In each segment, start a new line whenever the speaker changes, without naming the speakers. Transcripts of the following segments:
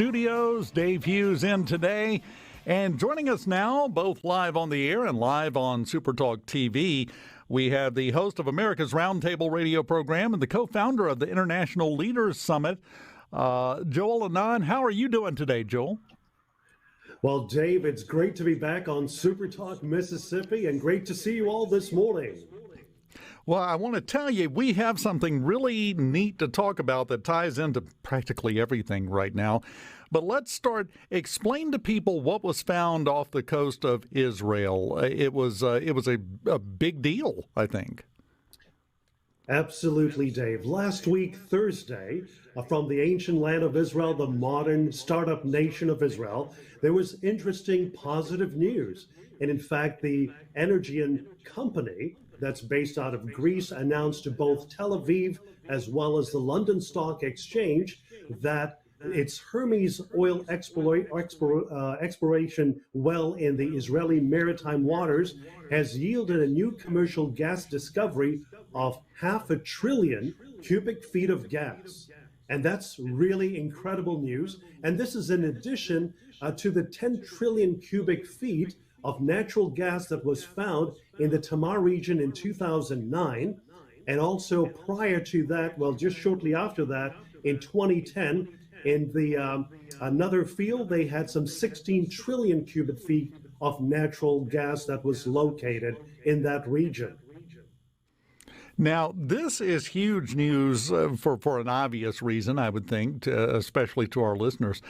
studios. Dave Hughes in today. And joining us now, both live on the air and live on SuperTalk TV, we have the host of America's Roundtable Radio Program and the co-founder of the International Leaders Summit, Joel Anand. How are you doing today, Joel?
Well, Dave, it's great to be back on SuperTalk Mississippi and great to see you all this morning.
Well, I want to tell you, we have something really neat to talk about that ties into practically everything right now. But let's start. Explain to people what was found off the coast of Israel. It was a big deal, I think.
Absolutely, Dave. Last week, Thursday, from the ancient land of Israel, the modern startup nation of Israel, there was interesting positive news. And in fact, the Energean company that's based out of Greece announced to both Tel Aviv as well as the London Stock Exchange that its Hermes oil exploration well in the Israeli maritime waters has yielded a new commercial gas discovery of 500 billion cubic feet of gas. And that's really incredible news. And this is in addition to the 10 trillion cubic feet of natural gas that was found in the Tamar region in 2009. And also prior to that, well, just shortly after that, in 2010, in the another field, they had some 16 trillion cubic feet of natural gas that was located in that region.
Now, this is huge news for an obvious reason, I would think, especially to our listeners.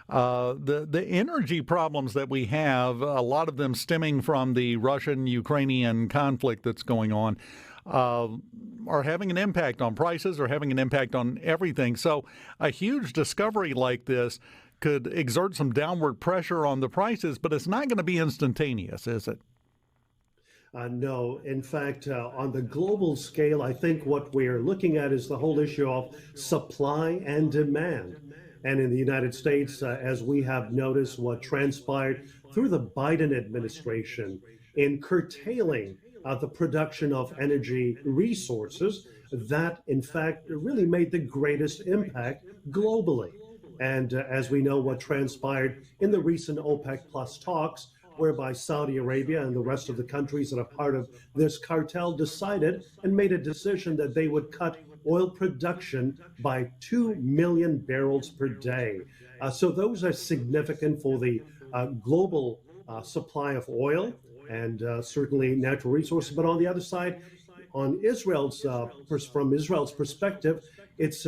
The energy problems that we have, a lot of them stemming from the Russian-Ukrainian conflict that's going on, are having an impact on prices, are having an impact on everything. So a huge discovery like this could exert some downward pressure on the prices, but it's not going to be instantaneous, is it?
No. In fact, on the global scale, I think what we're looking at is the whole issue of supply and demand. And in the United States, as we have noticed what transpired through the Biden administration in curtailing the production of energy resources, that in fact really made the greatest impact globally. And as we know what transpired in the recent OPEC Plus talks, whereby Saudi Arabia and the rest of the countries that are part of this cartel decided and made a decision that they would cut oil production by 2 million barrels per day. So those are significant for the global supply of oil and certainly natural resources. But on the other side, on Israel's from Israel's perspective, it's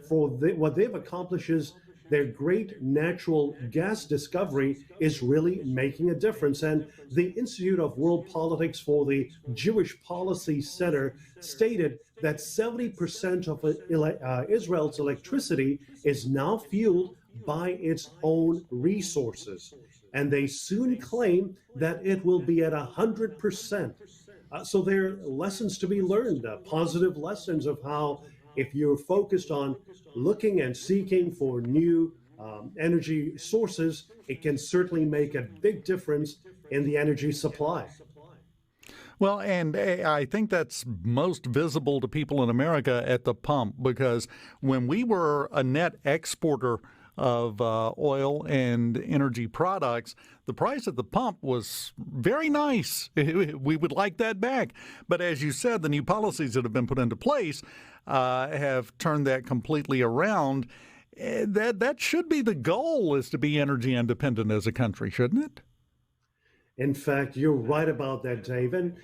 what they've accomplished is their great natural gas discovery is really making a difference. And the Institute of World Politics for the Jewish Policy Center stated that 70% of Israel's electricity is now fueled by its own resources. And they soon claim that it will be at 100%. So there are lessons to be learned, positive lessons of how if you're focused on looking and seeking for new energy sources, it can certainly make a big difference in the energy supply.
Well, and I think that's most visible to people in America at the pump, because when we were a net exporter of oil and energy products, the price at the pump was very nice. We would like that back. But as you said, the new policies that have been put into place have turned that completely around. That should be the goal, is to be energy independent as a country, shouldn't it?
In fact, you're right about that, Dave. And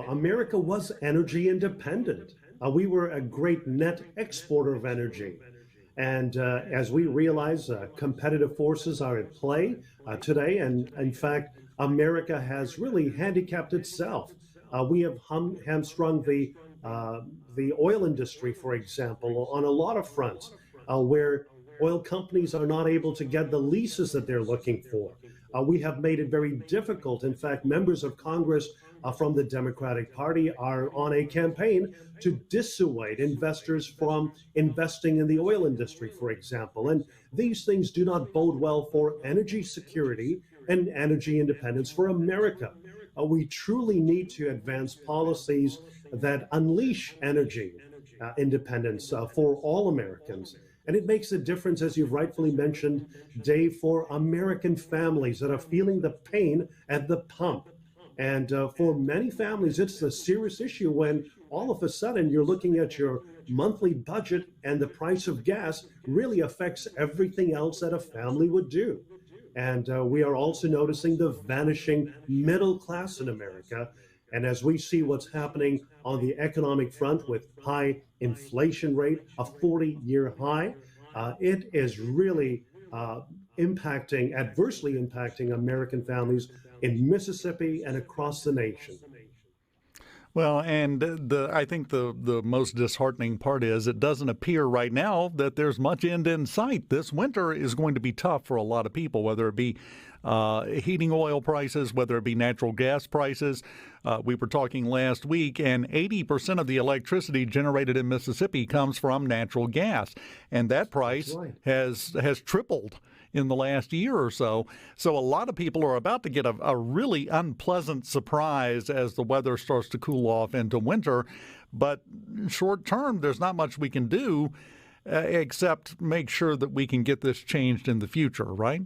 America was energy independent. We were a great net exporter of energy. And as we realize, competitive forces are at play today. And in fact, America has really handicapped itself. We have hamstrung the oil industry, for example, on a lot of fronts, where oil companies are not able to get the leases that they're looking for. We have made it very difficult. In fact, members of Congress from the Democratic Party are on a campaign to dissuade investors from investing in the oil industry, for example. And these things do not bode well for energy security and energy independence for America. We truly need to advance policies that unleash energy independence for all Americans. And it makes a difference, as you've rightfully mentioned, Dave, for American families that are feeling the pain at the pump. And for many families, it's a serious issue when all of a sudden you're looking at your monthly budget and the price of gas really affects everything else that a family would do. And we are also noticing the vanishing middle class in America. And as we see what's happening on the economic front with high inflation rate, a 40-year high, it is really adversely impacting American families in Mississippi and across the nation.
Well, and I think the most disheartening part is it doesn't appear right now that there's much end in sight. This winter is going to be tough for a lot of people, whether it be heating oil prices, whether it be natural gas prices. We were talking last week, and 80% of the electricity generated in Mississippi comes from natural gas, and that price has tripled in the last year or so. So a lot of people are about to get a really unpleasant surprise as the weather starts to cool off into winter. But short term, there's not much we can do except make sure that we can get this changed in the future, right?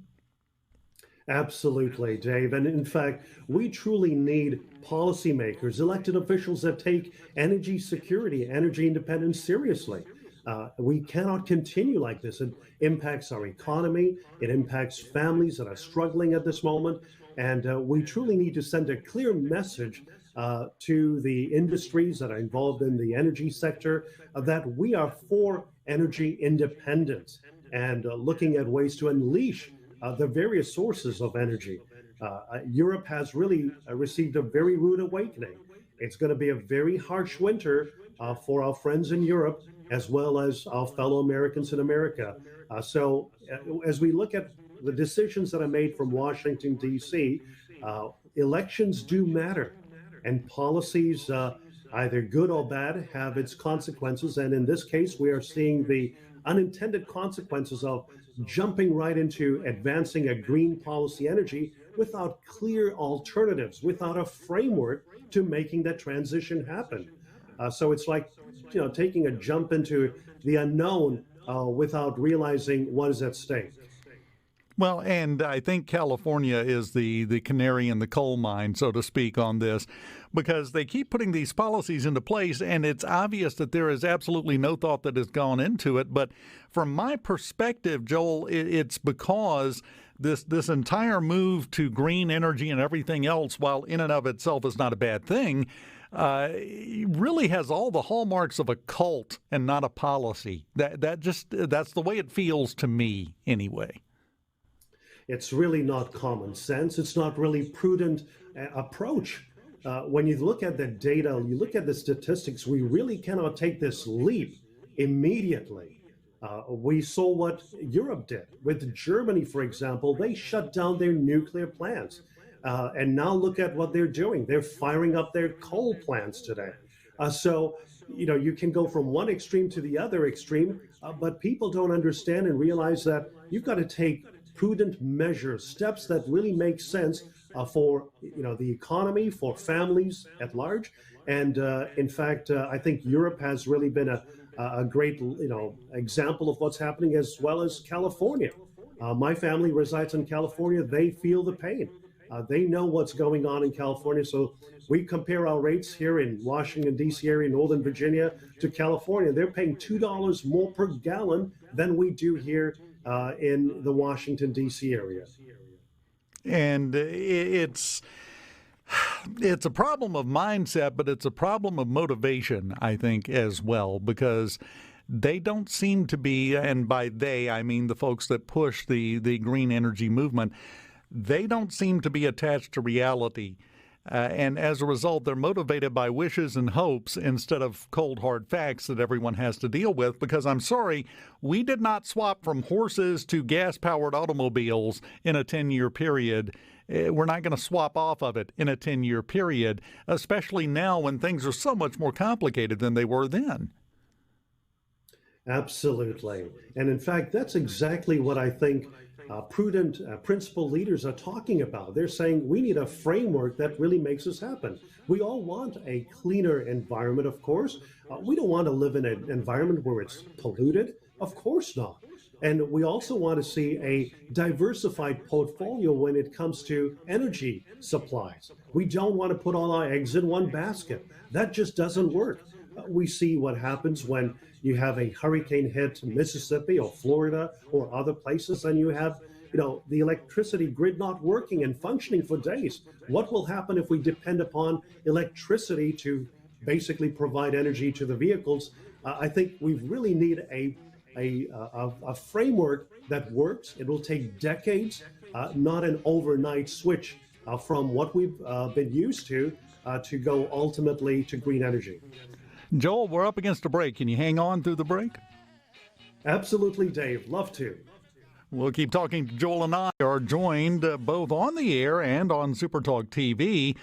Absolutely, Dave. And in fact, we truly need policymakers, elected officials that take energy security, energy independence seriously. We cannot continue like this. It impacts our economy. It impacts families that are struggling at this moment. And we truly need to send a clear message to the industries that are involved in the energy sector that we are for energy independence and looking at ways to unleash the various sources of energy. Europe has really received a very rude awakening. It's going to be a very harsh winter for our friends in Europe, as well as our fellow Americans in America. So as we look at the decisions that are made from Washington, D.C., elections do matter, and policies, either good or bad, have its consequences. And in this case, we are seeing the unintended consequences of jumping right into advancing a green policy energy without clear alternatives, without a framework to making that transition happen. So it's like, taking a jump into the unknown without realizing what is at stake.
Well, and I think California is the canary in the coal mine, so to speak, on this, because they keep putting these policies into place, and it's obvious that there is absolutely no thought that has gone into it. But from my perspective, Joel, it's because this entire move to green energy and everything else, while in and of itself is not a bad thing, really has all the hallmarks of a cult and not a policy. That's the way it feels to me, anyway.
It's really not common sense. It's not really prudent approach. When you look at the data, you look at the statistics, we really cannot take this leap immediately. We saw what Europe did with Germany, for example. They shut down their nuclear plants. And now look at what they're doing. They're firing up their coal plants today. So, you can go from one extreme to the other extreme, but people don't understand and realize that you've got to take prudent measures, steps that really make sense for the economy, for families at large. And in fact, I think Europe has really been a great example of what's happening, as well as California. My family resides in California. They feel the pain. They know what's going on in California. So we compare our rates here in Washington, D.C. area, Northern Virginia, to California. They're paying $2 more per gallon than we do here in the Washington, D.C. area.
And it's a problem of mindset, but it's a problem of motivation, I think, as well, because they don't seem to be, and by they, I mean the folks that push the green energy movement, they don't seem to be attached to reality. And as a result, they're motivated by wishes and hopes instead of cold, hard facts that everyone has to deal with. Because I'm sorry, we did not swap from horses to gas-powered automobiles in a 10-year period. We're not going to swap off of it in a 10-year period, especially now when things are so much more complicated than they were then.
Absolutely. And in fact, that's exactly what I think prudent principal leaders are talking about. They're saying we need a framework that really makes this happen. We all want a cleaner environment, of course. We don't want to live in an environment where it's polluted, Of course not. And we also want to see a diversified portfolio when it comes to energy supplies. We don't want to put all our eggs in one basket. That just doesn't work. We see what happens when you have a hurricane hit Mississippi or Florida or other places, and you have the electricity grid not working and functioning for days. What will happen if we depend upon electricity to basically provide energy to the vehicles? I think we really need a framework that works. It will take decades, not an overnight switch from what we've been used to go ultimately to green energy.
Joel, we're up against a break. Can you hang on through the break?
Absolutely, Dave. Love to.
We'll keep talking. Joel and I are joined both on the air and on SuperTalk TV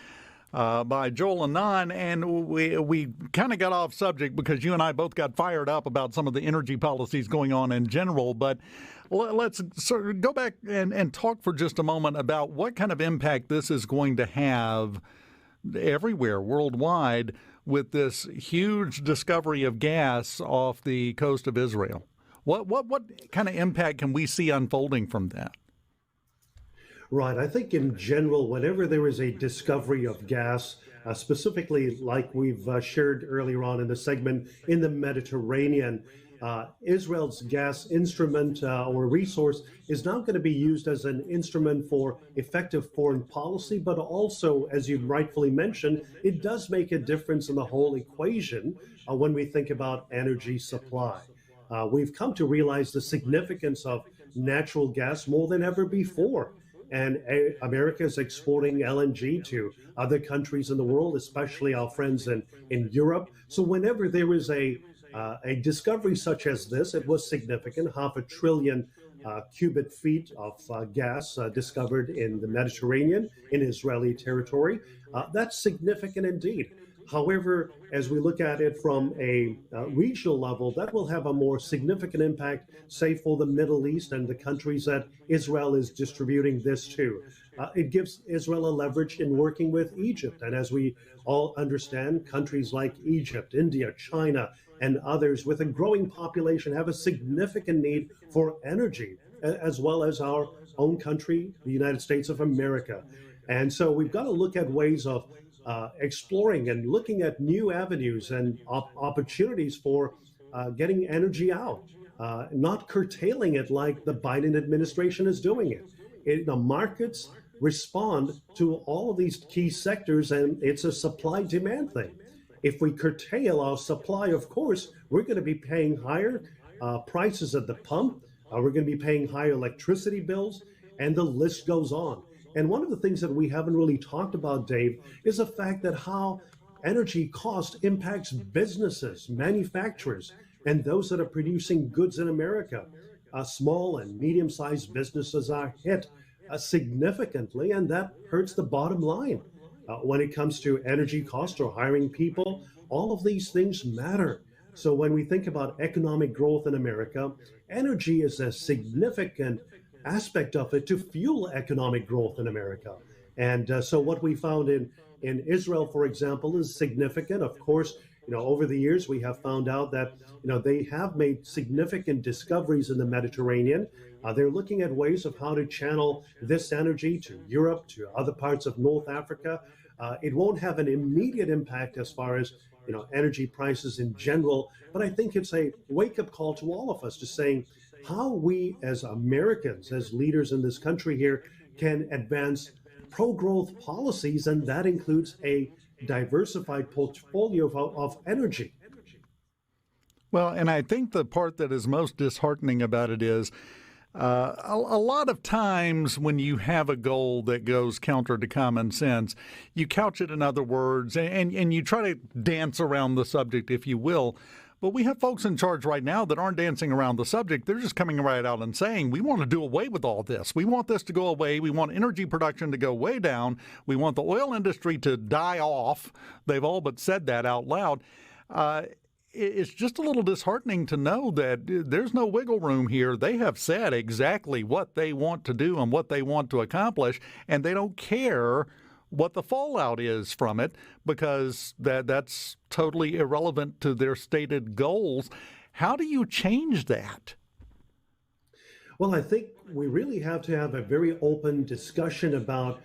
by Joel and Anand, and we kind of got off subject because you and I both got fired up about some of the energy policies going on in general, but let's sort of go back and talk for just a moment about what kind of impact this is going to have everywhere worldwide with this huge discovery of gas off the coast of Israel. What kind of impact can we see unfolding from that?
Right. I think in general, whenever there is a discovery of gas, specifically like we've shared earlier on in the segment in the Mediterranean, Israel's gas instrument or resource is now going to be used as an instrument for effective foreign policy, but also, as you rightfully mentioned, it does make a difference in the whole equation when we think about energy supply. We've come to realize the significance of natural gas more than ever before. And America is exporting LNG to other countries in the world, especially our friends in Europe. So whenever there is a discovery such as this, it was significant, 500 billion cubic feet of gas discovered in the Mediterranean, in Israeli territory. That's significant indeed. However, as we look at it from a regional level, that will have a more significant impact, say, for the Middle East and the countries that Israel is distributing this to. It gives Israel a leverage in working with Egypt. And as we all understand, countries like Egypt, India, China, and others with a growing population have a significant need for energy, as well as our own country, the United States of America. And so we've got to look at ways of exploring and looking at new avenues and opportunities for getting energy out, not curtailing it like the Biden administration is doing it. The markets respond to all of these key sectors, and it's a supply-demand thing. If we curtail our supply, of course, we're going to be paying higher prices at the pump. We're going to be paying higher electricity bills, and the list goes on. And one of the things that we haven't really talked about, Dave, is the fact that how energy cost impacts businesses, manufacturers, and those that are producing goods in America. Small and medium-sized businesses are hit significantly, and that hurts the bottom line. When it comes to energy costs or hiring people, all of these things matter. So when we think about economic growth in America, energy is a significant aspect of it to fuel economic growth in America. And so what we found in Israel, for example, is significant. Of course, over the years, we have found out that, they have made significant discoveries in the Mediterranean. They're looking at ways of how to channel this energy to Europe, to other parts of North Africa. It won't have an immediate impact as far as, energy prices in general, but I think it's a wake-up call to all of us to saying how we as Americans, as leaders in this country here, can advance pro-growth policies, and that includes a diversified portfolio of energy.
Well, and I think the part that is most disheartening about it is a lot of times when you have a goal that goes counter to common sense, you couch it in other words and you try to dance around the subject, if you will. But we have folks in charge right now that aren't dancing around the subject. They're just coming right out and saying, we want to do away with all this. We want this to go away. We want energy production to go way down. We want the oil industry to die off. They've all but said that out loud. It's just a little disheartening to know that there's no wiggle room here. They have said exactly what they want to do and what they want to accomplish, and they don't care what the fallout is from it because that's totally irrelevant to their stated goals. How do you change that?
Well, I think we really have to have a very open discussion about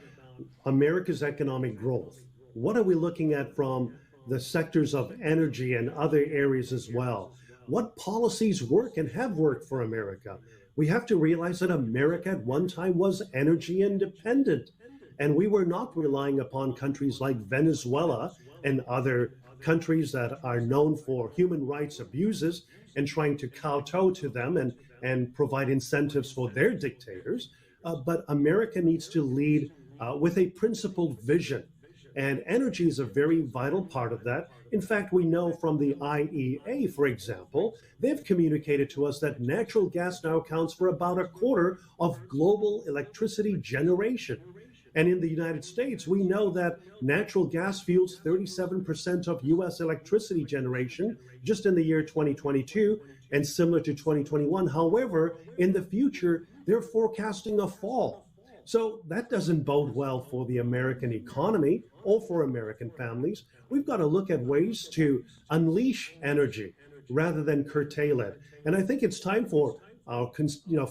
America's economic growth. What are we looking at from the sectors of energy and other areas as well? What policies work and have worked for America? We have to realize that America at one time was energy independent, and we were not relying upon countries like Venezuela and other countries that are known for human rights abuses and trying to kowtow to them and provide incentives for their dictators. But America needs to lead with a principled vision. And energy is a very vital part of that. In fact, we know from the IEA, for example, they've communicated to us that natural gas now accounts for about a quarter of global electricity generation. And in the United States, we know that natural gas fuels 37% of US electricity generation just in the year 2022 and similar to 2021. However, in the future, they're forecasting a fall. So that doesn't bode well for the American economy or for American families. We've got to look at ways to unleash energy rather than curtail it. And I think it's time for our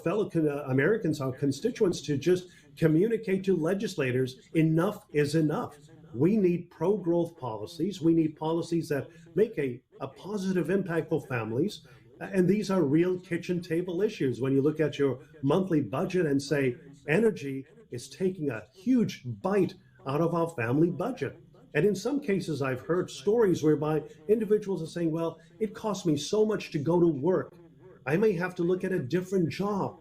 fellow Americans, our constituents, to just communicate to legislators enough is enough. We need pro-growth policies. We need policies that make a positive impact for families. And these are real kitchen table issues. When you look at your monthly budget and say energy is taking a huge bite out of our family budget. And in some cases, I've heard stories whereby individuals are saying, well, it costs me so much to go to work. I may have to look at a different job.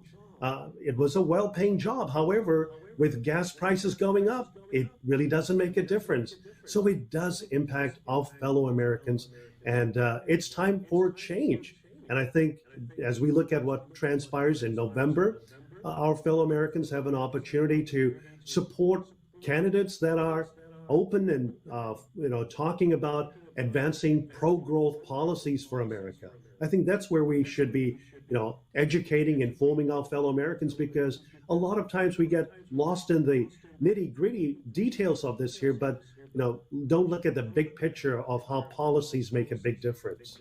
It was a well-paying job. However, with gas prices going up, it really doesn't make a difference. So it does impact our fellow Americans. And it's time for change. And I think as we look at what transpires in November, our fellow Americans have an opportunity to support candidates that are open and talking about advancing pro-growth policies for America. I think that's where we should be, educating, informing our fellow Americans, because a lot of times we get lost in the nitty-gritty details of this here, but don't look at the big picture of how policies make a big difference.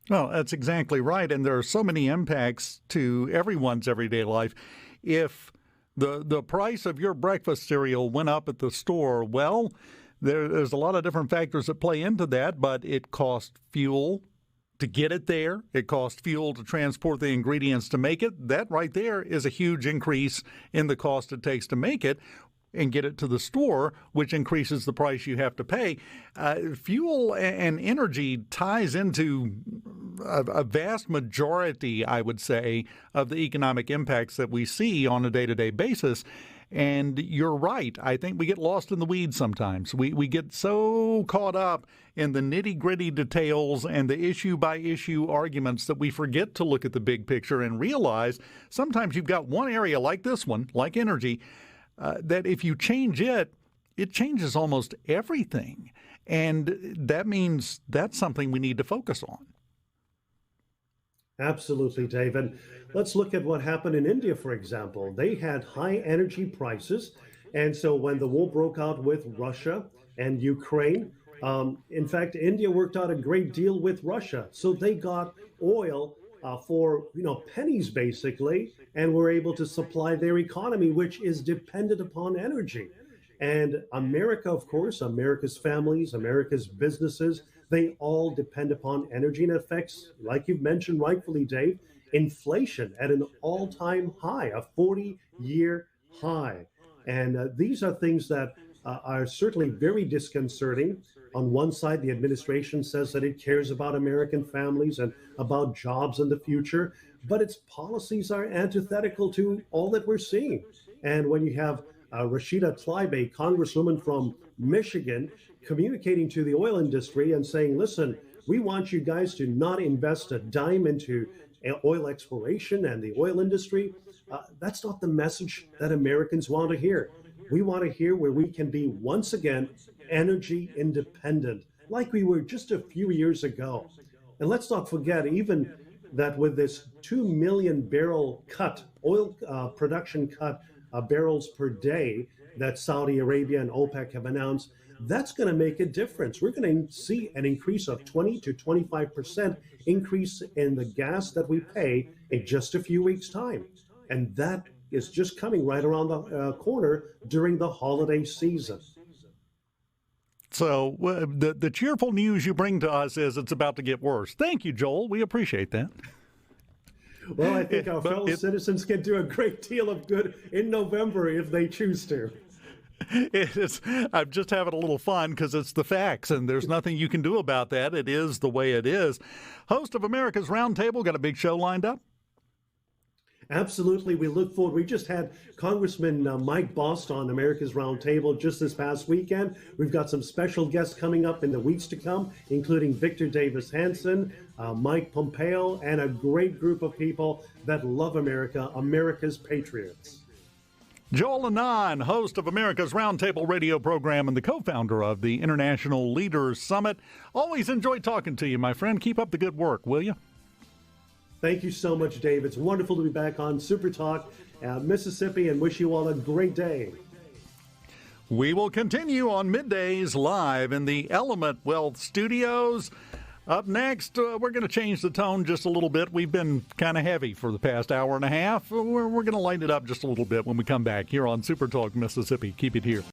Well, that's exactly right. And there are so many impacts to everyone's everyday life. If the price of your breakfast cereal went up at the store, well, there's a lot of different factors that play into that, but it costs fuel to get it there. It costs fuel to transport the ingredients to make it. That right there is a huge increase in the cost it takes to make it and get it to the store, which increases the price you have to pay. Fuel and energy ties into a vast majority, I would say, of the economic impacts that we see on a day-to-day basis. And you're right. I think we get lost in the weeds sometimes. We get so caught up in the nitty-gritty details and the issue-by-issue arguments that we forget to look at the big picture and realize sometimes you've got one area like this one, like energy, that if you change it, it changes almost everything. And that means that's something we need to focus on.
Absolutely, Dave. And let's look at what happened in India, for example. They had high energy prices. And so when the war broke out with Russia and Ukraine, in fact, India worked out a great deal with Russia. So they got oil for pennies, basically, and were able to supply their economy, which is dependent upon energy. And America, of course, America's families, America's businesses, they all depend upon energy, and affects, like you've mentioned rightfully, Dave, inflation at an all-time high, a 40-year high. And these are things that are certainly very disconcerting. On one side, the administration says that it cares about American families and about jobs in the future, but its policies are antithetical to all that we're seeing. And when you have Rashida Tlaib, a congresswoman from Michigan, communicating to the oil industry and saying, listen, we want you guys to not invest a dime into oil exploration and the oil industry. That's not the message that Americans want to hear. We want to hear where we can be once again energy independent, like we were just a few years ago. And let's not forget even that with this 2 million barrel cut, oil production cut barrels per day that Saudi Arabia and OPEC have announced, that's going to make a difference. We're going to see an increase of 20 to 25% increase in the gas that we pay in just a few weeks' time. And that is just coming right around the corner during the holiday season.
So the cheerful news you bring to us is it's about to get worse. Thank you, Joel. We appreciate that.
Well, I think our fellow citizens can do a great deal of good in November if they choose to.
I'm just having a little fun because it's the facts, and there's nothing you can do about that. It is the way it is. Host of America's Roundtable, got a big show lined up?
Absolutely. We look forward. We just had Congressman Mike Bost on America's Roundtable just this past weekend. We've got some special guests coming up in the weeks to come, including Victor Davis Hanson, Mike Pompeo, and a great group of people that love America, America's patriots.
Joel Anand, host of America's Roundtable Radio Program and the co-founder of the International Leaders Summit. Always enjoy talking to you, my friend. Keep up the good work, will you?
Thank you so much, Dave. It's wonderful to be back on SuperTalk, Mississippi, and wish you all a great day.
We will continue on middays live in the Element Wealth Studios. Up next, we're going to change the tone just a little bit. We've been kind of heavy for the past hour and a half. We're going to lighten it up just a little bit when we come back here on SuperTalk Mississippi. Keep it here.